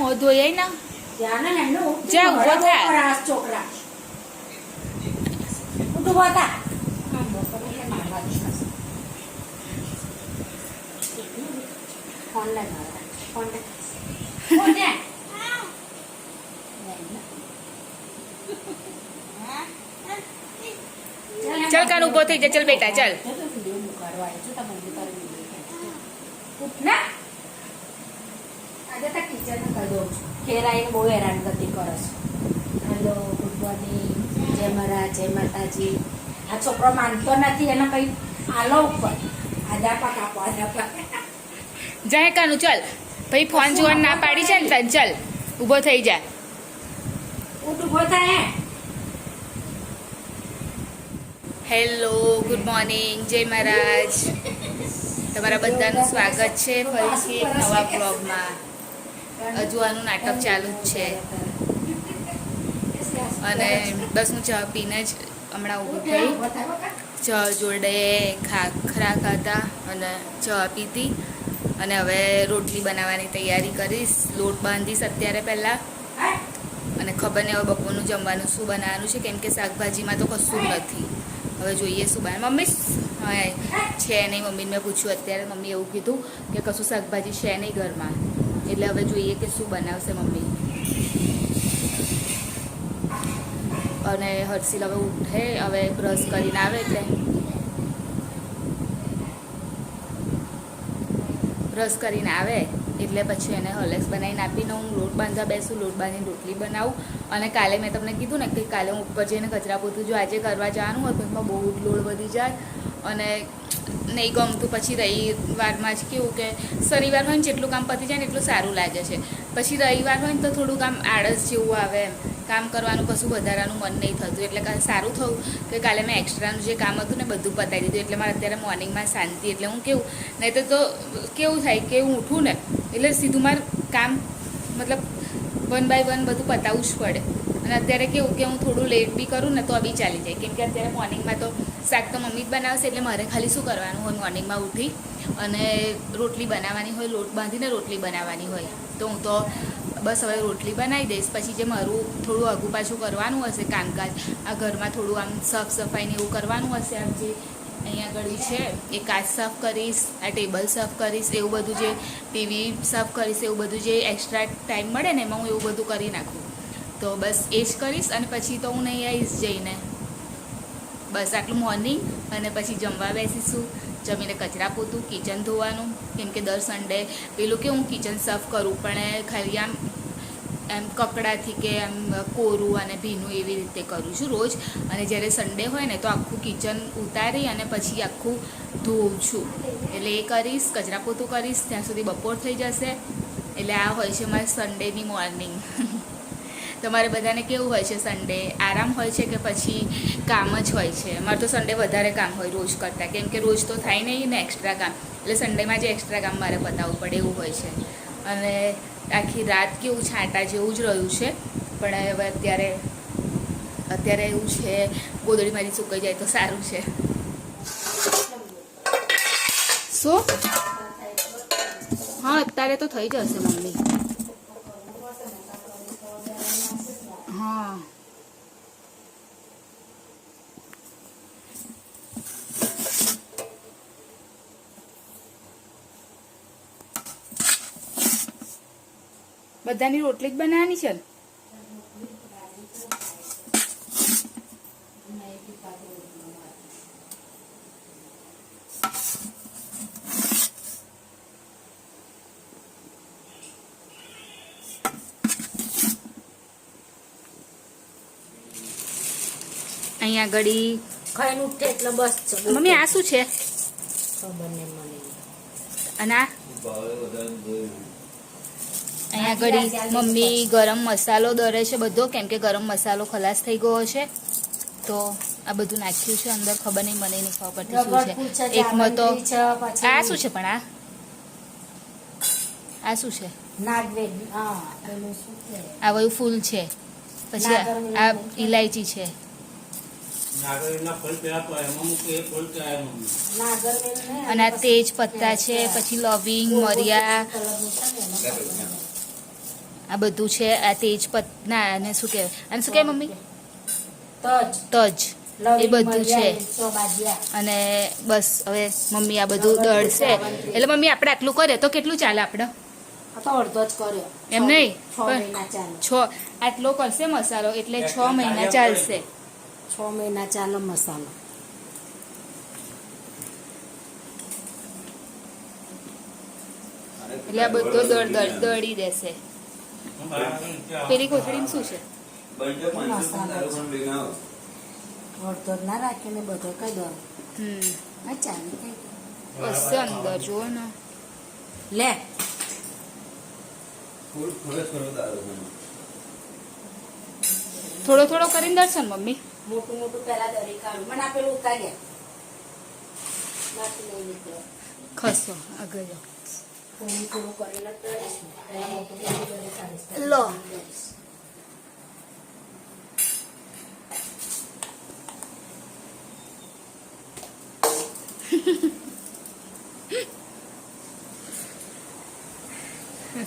મોં ધોઈ ને જા ઉભો થા છોકરા ઉઠું હતા ચલ કાન ઉભો થઈ જા ચલ બેટા ચલ બહુ હેરાન ગતિ કરો છો. હેલો ગુડ મોર્નિંગ, જય મહારાજ, જય માતાજી. આ છોકરો માનતો નથી એને કઈ આલો ઉપર આધાપા કાપો આધાપા જાય કાનું ચલ ભાઈ ફોન જોવાનું ના પાડી છે ને તન ચલ ઉભો થઈ જા ઉભો થાય. હેલો ગુડ મોર્નિંગ જય મહારાજ તમારા બધાનું સ્વાગત છે ફરીથી એક નવા બ્લોગમાં. હજુ આનું નાટક ચાલુ જ છે અને બસ હું ચા પીને જ હમણાં ઊભી થઈ. ચા જોડે ખાખરા ખાધા અને ચા પીધી અને હવે રોટલી બનાવવાની તૈયારી કરીશ. લોટ બાંધીશ અત્યારે પહેલાં અને ખબર નહીં હવે બપોરનું જમવાનું શું બનાવવાનું છે કેમ કે શાકભાજીમાં તો કશું નથી. હવે જોઈએ શું બનાવે. મમ્મી હા છે નહીં, મમ્મીને મેં પૂછ્યું અત્યારે. મમ્મી એવું કીધું કે કશું શાકભાજી છે નહીં ઘરમાં, એટલે હવે જોઈએ કે શું બનાવશે મમ્મી. અને હર્ષિલ હવે ઉઠે, હવે બ્રશ કરીને આવે એટલે બ્રશ કરીને આવે એટલે પછી એને હોર્લિક્સ બનાવીને આપીને હું લોટ બાંધવા બેસું. લોટ બાંધીને રોટલી બનાવું. અને કાલે મેં તમને કીધું ને કે કાલે હું ઉપર જઈને કચરા પોતું જો આજે કરવા જવાનું હોય તો એમાં બહુ જ લોડ વધી જાય અને નહીં ગમતું. પછી રવિવારમાં જ કેવું કે શનિવાર હોય ને જેટલું કામ પતી જાય ને એટલું સારું લાગે છે. પછી રવિવાર હોય ને તો થોડું કામ આળસ જેવું આવે એમ, કામ કરવાનું કશું વધારાનું મન નહીં થતું. એટલે સારું થયું કે કાલે મેં એક્સ્ટ્રાનું જે કામ હતું ને બધું પતાવી દીધું. એટલે મારે અત્યારે મોર્નિંગમાં શાંતિ. એટલે હું કેવું નહીં તો કેવું થાય કે હું ઉઠું ને એટલે સીધું મારે કામ મતલબ 1 by 1 બધું પતાવવું જ પડે. અને અત્યારે કેવું કે હું થોડું લેટ બી કરું ને તો બી ચાલી જાય કેમ કે અત્યારે મોર્નિંગમાં તો શાક તો મમ્મી જ બનાવશે. એટલે મારે ખાલી શું કરવાનું હોય મોર્નિંગમાં ઉઠી અને રોટલી બનાવવાની હોય, લોટ બાંધીને રોટલી બનાવવાની હોય. તો હું તો બસ હવે રોટલી બનાવી દઈશ. પછી જે મારું થોડું આગું પાછું કરવાનું હશે કામકાજ, આ ઘરમાં થોડું આમ સાફ સફાઈને એવું કરવાનું હશે. આમ જે અહીંયા આગળ છે એ કાચ સાફ કરીશ, આ ટેબલ સાફ કરીશ, એવું બધું જે ટીવી સાફ કરીશ, એવું બધું જે એક્સ્ટ્રા ટાઈમ મળે ને એમાં હું એવું બધું કરી નાખું. તો બસ એ જ કરીશ અને પછી તો હું નહીં આવીશ જઈને. બસ આટલું મોર્નિંગ. અને પછી જમવા બેસીશું, જમીને કચરા પોતું, કિચન ધોવાનું કેમ કે દર સન્ડે પેલું કે હું કિચન સાફ કરું પણ ખાલી આમ એમ કકડાથી કે એમ કોરું અને ભીનું એવી રીતે કરું છું રોજ. અને જ્યારે સન્ડે હોય ને તો આખું કિચન ઉતારી અને પછી આખું ધોઉં છું. એટલે એ કરીશ, કચરા પોતું કરીશ, ત્યાં સુધી બપોર થઈ જશે. એટલે આ હોય છે મારી સન્ડેની મોર્નિંગ. તમારે બધાને કેવું હોય છે સન્ડે? આરામ હોય છે કે પછી કામ જ હોય છે? મારે તો સન્ડે વધારે કામ હોય રોજ કરતાં કેમ કે રોજ તો થાય નહીં ને એક્સ્ટ્રા કામ. એટલે સન્ડેમાં જે એક્સ્ટ્રા કામ મારે પતાવવું પડે એવું હોય છે. અને આખી રાત કેવું છાંટા જેવું જ રહ્યું છે પણ હવે અત્યારે એવું છે ગોદડી મારી સુકાઈ જાય તો સારું છે. શું? હા અત્યારે તો થઈ જશે મમ્મી. હા બધાની રોટલી જ બનાવવાની છે ને? અહીંયા ઘડી ખાઈને ઉઠે એટલે બસ છે. મમ્મી આ શું છે? ખબર નહીં મને. અને આ અહીંયા ઘડી મમ્મી ગરમ મસાલો દરે છે બધો કેમ કે ગરમ મસાલો ખલાસ થઈ ગયો છે તો આ બધું નાખ્યું છે અંદર. ખબર નહીં મને નહીં ખબર પડતી શું છે. એકમાં તો આ શું છે પણ આ શું છે? આ બધું ફૂલ છે, પછી આ ઇલાયચી છે, અને આ તેજ પત્તા છે, પછી લવિંગ, મરિયા, આ બધું છે. આ તેજપત ના અને શું કહેવાય, અને શું કહેવાય મમ્મી? તજ તજ. એ બધું છે. અને બસ હવે મમ્મી આ બધું દળશે. એટલે મમ્મી આપણે આટલું કરીએ તો કેટલું ચાલે આપણે? તો અડધો જ કર્યો. એમ નહીં, 6 મહિના ચાલે. 6 આટલો કરશે મસાલો એટલે 6 મહિના ચાલશે. 6 મહિના ચાલે મસાલો. એટલે આ બધો દળી દેશે. પેલી કોથળીમાં શું છે? અડધો જ ના રાખીને બધો કહી દો. હા ચાલે હશે અંદર જુઓ ને. લે થોડો થોડો કરીને દર્શન મમ્મી. મોટું મોટું પેલા દરી કાઢું. મને આપેલું ઉતાર્યા બાકી નહીં નીકળે. ખસો આગળ જાઓ. થોડું થોડું કરીને દરીશું. પહેલા મોટું મોટું દરી કાઢીશ. લો.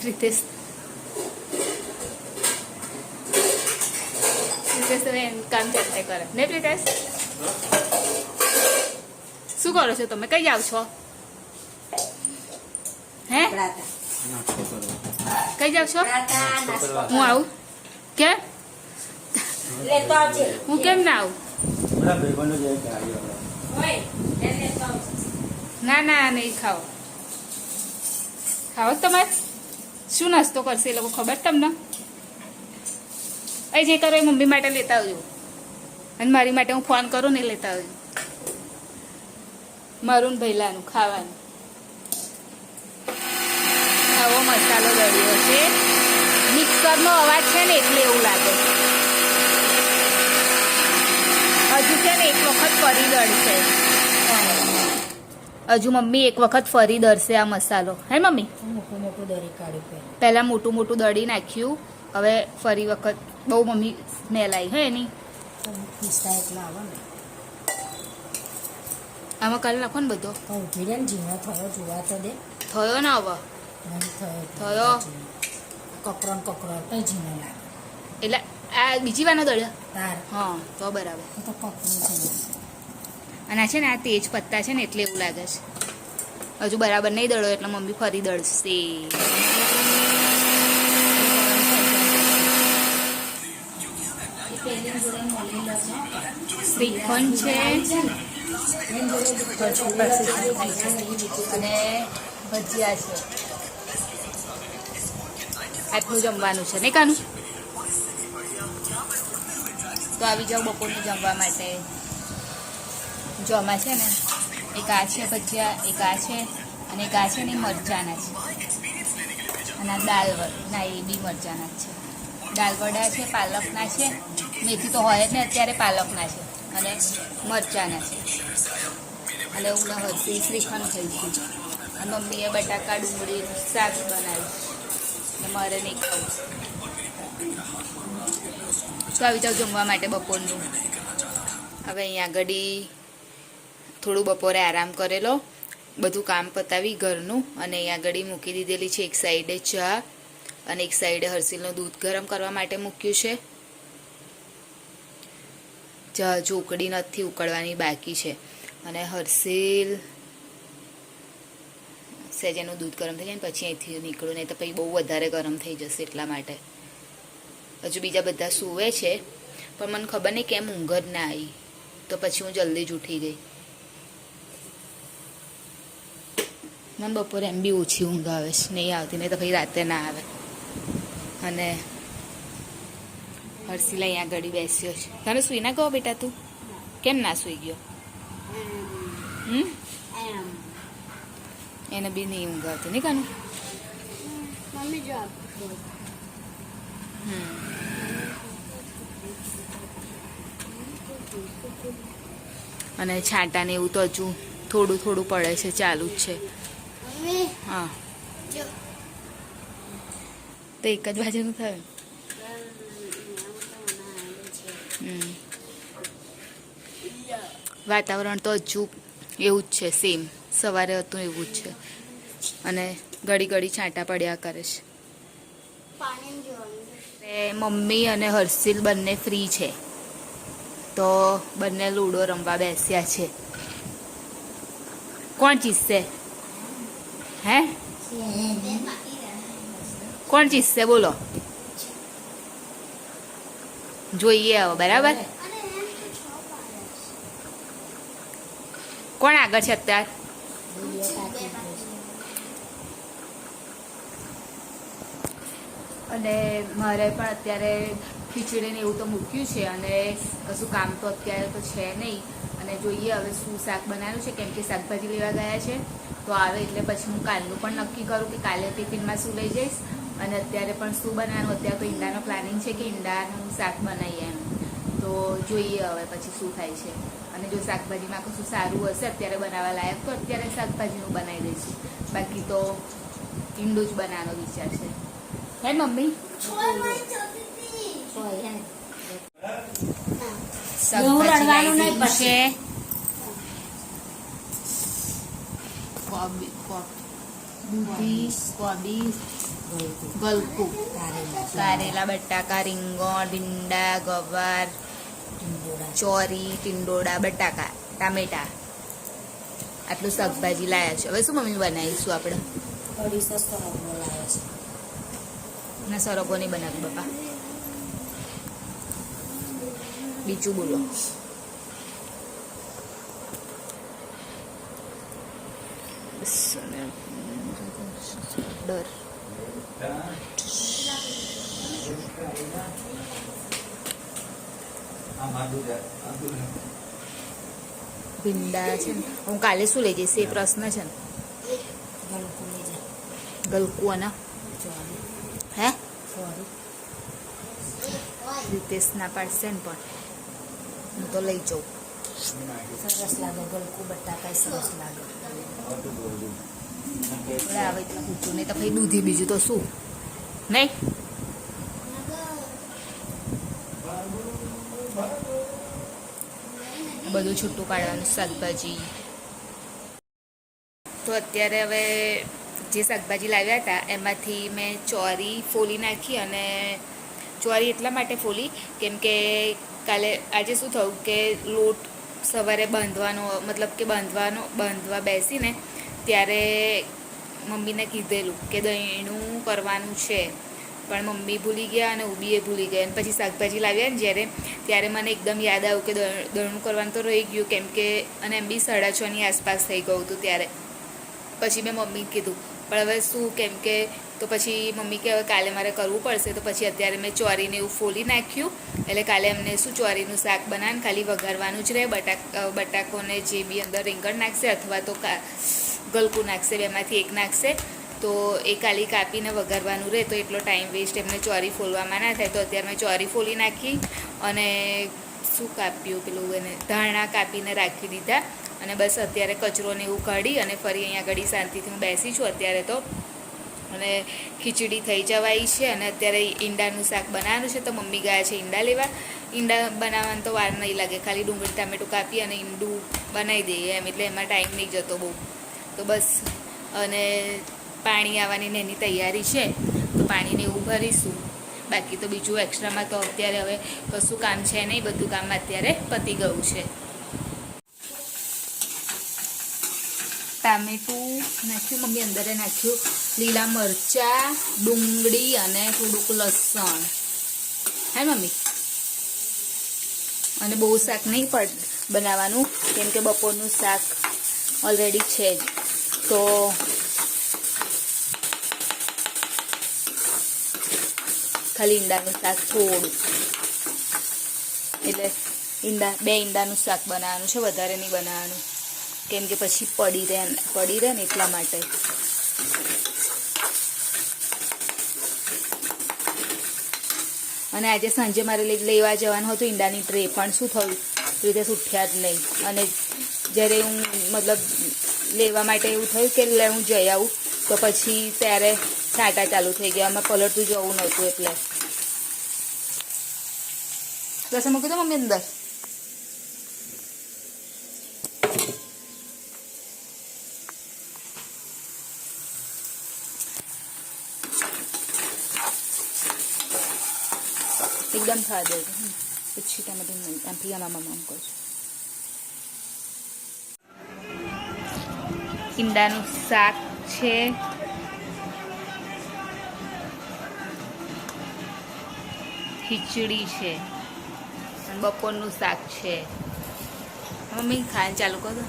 પ્રિતેશ હવે કામ ચાલતા કરે ને. પ્રિતેશ શું કરો છો તમે? કઈ જાવ છો? હે કઈ જાવ છો? હું આવું કેમ? લેતો આવજે. હું કેમ ના આવું? ના ના નહીં ખાઓ. ખાઓ તમારે શું નાસ્તો કરશે એ લોકો ખબર તમને? એ જે કરો એ મમ્મી માટે લેતા આવજો અને મારી માટે હું ફોન કરું ને લેતા આવજો. મારું ભૈલાનું ખાવાનું. આવો મસાલો દળ્યો છે. મિક્સરનો અવાજ છે ને એટલે એવું લાગે. હજુ છે ને એક વખત ફરી દળશે. હજુ મમ્મી એક વખત ફરી દળશે આ મસાલો. હે મમ્મી? મોટું મોટું દરી કાઢ્યું. પહેલા મોટું મોટું દળી નાખ્યું. હવે ફરી વખત બહુ મમ્મી સ્મેલ આવી હે એની. પીસતા એટલા આવે ને. આમાં કાલે નાખો ને બધો. ઉઠી રે ને ઝીણો થયો જોવા તો દે. થયો ને હવે થયો. કકરો કકરો કઈ ઝીણો લાગે. એટલે આ બીજી વાર દળ્યો. તાર હા તો બરાબર. તો કકરો છે. અને આ છે ને આ તેજ પત્તા છે ને એટલે એવું લાગે છે. હજુ બરાબર નહીં દળો એટલે મમ્મી ફરી દળશે. શ્રીખંડ છે અને ભજીયા છે. આટલું જમવાનું છે નહીં કાનું? તો આવી જાઓ બપોરનું જમવા માટે. જોમાં છે ને એક આ છે ભજીયા, એક આ છે અને એક આ છે ને મરચાના છે. અને આ દાળ ના એ બી મરચાના જ છે. દાળ વડા છે, પાલકના છે, મેથી તો હોય જ ને અત્યારે, પાલકના છે અને મરચાના છે. અને હું હરસી શ્રીખંડ ખાઈશું. અને મમ્મીએ બટાકા ડુંગળીનું શાક બનાવ્યું અને મારે નહીં ખાવું. તો આવી જાઓ જમવા માટે બપોરનું. હવે અહીંયા આગળ થોડું બપોરે આરામ કરેલો, બધું કામ પતાવી ઘરનું. અને અહીંયા આગળ મૂકી દીધેલી છે એક સાઈડે ચા અને એક સાઈડે હર્ષિલનું દૂધ ગરમ કરવા માટે મૂક્યું છે. ચા હજુ ઉકળી નથી, ઉકળવાની બાકી છે. અને હર્ષિલ સેજેનું દૂધ ગરમ થઈ જાય ને પછી અહીંથી નીકળું, નહીં તો પછી બહુ વધારે ગરમ થઈ જશે એટલા માટે. હજુ બીજા બધા સૂવે છે પણ મને ખબર નહીં કેમ ઊંઘ જ ના આવી, તો પછી હું જલ્દી જ ઉઠી ગઈ. મને બપોરે એમ બી ઓછી ઊંઘ આવે છે, નહીં આવતી, નહીં તો પછી રાતે ના આવે. અને હર્ષિલ અહીંયા આગળ બેસ્યો છે. તને સૂઈ ના ગયો બેટા? તું કેમ ના સૂઈ ગયો? એને બી નહીં ઊંઘ આવતી નહીં કાનું? અને છાંટા ને એવું તો હજુ થોડું થોડું પડે છે, ચાલુ જ છે. હા તો એક જ બાજુનું થયું. વાતાવરણ તો હજુ એવું જ છે, સેમ સવારે હતું એવું જ છે. અને ઘડી ઘડી છાંટા પડ્યા કરે છે. મમ્મી અને હર્ષિલ બંને ફ્રી છે તો બંને લૂડો રમવા બેસ્યા છે. કોણ જીતશે? હે કોણ જીતશે બોલો? જોઈએ હવે. બરાબર, કોણ આગળ છે અત્યારે? અને મારે પણ અત્યારે ખીચડીને એવું તો મૂક્યું છે અને કશું કામ તો અત્યારે તો છે નહીં. અને જોઈએ હવે શું શાક બનાવ્યું છે, કેમ કે શાકભાજી લેવા ગયા છે તો આવે એટલે પછી હું કાલનું પણ નક્કી કરું કે કાલે ટિફિનમાં શું લઈ જઈશ અને અત્યારે પણ શું બનાવવાનું. અત્યારે તો ઈંડાનો પ્લાનિંગ છે કે ઈંડાનું શાક બનાવીએ એમ. તો જોઈએ હવે પછી શું થાય છે. અને જો શાકભાજીમાં કશું સારું હશે અત્યારે બનાવવા લાયક તો અત્યારે શાકભાજીનું બનાવી દઈશું. બાકી તો ઈંડું જ બનાવવાનો વિચાર છે. હે મમ્મી? શાકભાજી છે, દૂધી, કોબીજ, ગલકું, કારેલા, બટાકા, રીંગણ, ભીંડા, ગવાર, ચોરી, ટીંડોળા, બટાકા, ટામેટા, આટલું શાકભાજી લાયા છે. હવે શું મમ્મી બનાવીશું આપણે? ના, સરગો નહીં બનાવી બાપા. બીજું બોલો. ડર ભીંડા છે ને, હું કાલે શું લઈ જઈશ એ પ્રશ્ન છે ને. ગલકુ અને હે રીતેશ ના પાડશે ને પણ હું તો લઈ જાઉં. સરસ લાગે ગલકુ બટાકા, સરસ લાગે. આવે એટલે પૂછું નહીં તો ભાઈ દૂધી, બીજું તો શું નહીં. બધું છૂટું કાઢવાનું શાકભાજી. તો અત્યારે હવે જે શાકભાજી લાવ્યા હતા એમાંથી મેં ચોરી ફોલી નાખી. અને ચોરી એટલા માટે ફોલી કેમ કે આજે શું થયું કે લોટ સવારે બાંધવા બેસીને ત્યારે મમ્મીને કીધેલું કે દહીંનું કરવાનું છે, પણ મમ્મી ભૂલી ગયા અને ઉબીએ ભૂલી ગયા. અને પછી શાકભાજી લાવ્યા ને ત્યારે મને એકદમ યાદ આવ્યું કે દહીંનું કરવાનું તો રહી ગયું, કેમ કે અને એમ બી 6:30ની આસપાસ થઈ ગયું હતું ત્યારે. પછી મેં મમ્મીને કીધું પણ હવે શું, કેમ કે તો પછી મમ્મી કે હવે કાલે મારે કરવું પડશે. તો પછી અત્યારે મેં ચોરીને એવું ફોલી નાખ્યું. એટલે કાલે અમને શું ચોરીનું શાક બનાવીને ખાલી વઘારવાનું જ રહે. બટાકોને જે બી અંદર રીંગણ નાખશે અથવા તો ગલકું નાખશે, બેમાંથી એક નાખશે. તો એ ખાલી કાપીને વઘારવાનું રહે તો એટલો ટાઈમ વેસ્ટ એમને ચોરી ફોલવામાં ના થાય. તો અત્યારે મેં ચોરી ફોલી નાખી અને શું કાપ્યું પેલું એને ધાણા કાપીને રાખી દીધા. અને બસ અત્યારે કચરોને એવું કાઢી અને ફરી અહીંયા આગળ શાંતિથી હું બેસી છું અત્યારે તો. અને ખીચડી થઈ જવાય છે અને અત્યારે ઈંડાનું શાક બનાવવાનું છે. તો મમ્મી ગયા છે ઈંડા લેવા. ઈંડા બનાવવાનું તો વાર નહીં લાગે, ખાલી ડુંગળી ટામેટું કાપી અને ઈંડું બનાવી દઈએ એમ, એટલે એમાં ટાઈમ નહીં જતો બહુ. તો બસ, અને પાણી આવવાની ને એની તૈયારી છે તો પાણીને એવું ભરીશું. બાકી તો બીજું એક્સ્ટ્રામાં તો અત્યારે હવે કશું કામ છે નહીં, બધું કામ અત્યારે પતી ગયું છે. ટામેટું નાખ્યું મમ્મી, અંદર નાખ્યું લીલા મરચાં, ડુંગળી અને થોડુંક લસણ. હે મમ્મી? અને બહુ શાક નહીં બનાવવાનું કેમ કે બપોરનું શાક ઓલરેડી છે જ. તો ખાલી ઈંડાનું શાક થોડું, એટલે બે ઈંડાનું શાક બનાવવાનું છે, વધારે નહીં બનાવવાનું કેમ કે પછી પડી રહે ને એટલા માટે. અને આજે સાંજે મારે લેવા જવાનું હતું ઈંડાની ટ્રે, પણ શું થયું રીતે ઉઠ્યા જ નહીં. અને જ્યારે હું લેવા માટે એવું થયું કે હું જઈ આવું તો પછી ત્યારે છાંટા ચાલુ થઈ ગયા. અમે પલટતું જવું નહોતું એટલે બસ મૂકી દો મમ્મી અંદર. એકદમ થવા દે પછી તમે આમ આમ કરજો. ઈંડાનું શાક છે, ખીચડી છે અને બપોરનું શાક છે. મમ્મી ખાવાનું ચાલુ કરો.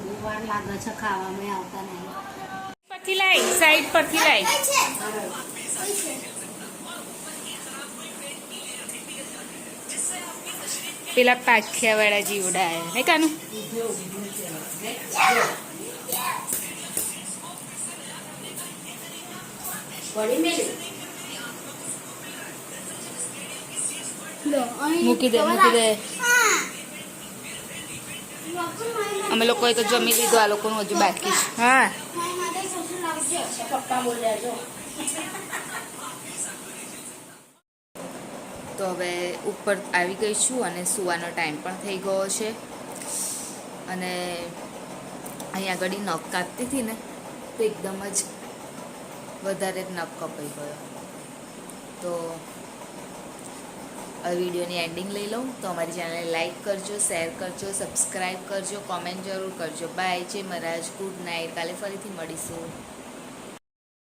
બહુ વાર લાગે છે ખાવામાં, આવતા નહીં. પરથી લાઈ, સાઈડ પરથી લાઈ. પેલા પાખિયા વાળા જીવડા આવ્યા ને કાનું. મૂકી દે મૂકી દે. અમે લોકોએ તો જમી લીધું, આ લોકોનું હજુ બાકી છે. હા પપ્પા બોલ્યા જો. તો હવે ઉપર આવી ગઈ છું અને સૂવાનો ટાઈમ પણ થઈ ગયો છે. અને અહીંયા આગળ નખ કાપતી હતી ને તો એકદમ જ વધારે જ નખ કપાઈ ગયો. તો આ વિડીયોની એન્ડિંગ લઈ લઉં. તો અમારી ચેનલને લાઈક કરજો, શેર કરજો, સબસ્ક્રાઈબ કરજો, કોમેન્ટ જરૂર કરજો. બાય, જય મહારાજ, ગુડ નાઇટ. કાલે ફરીથી મળીશું.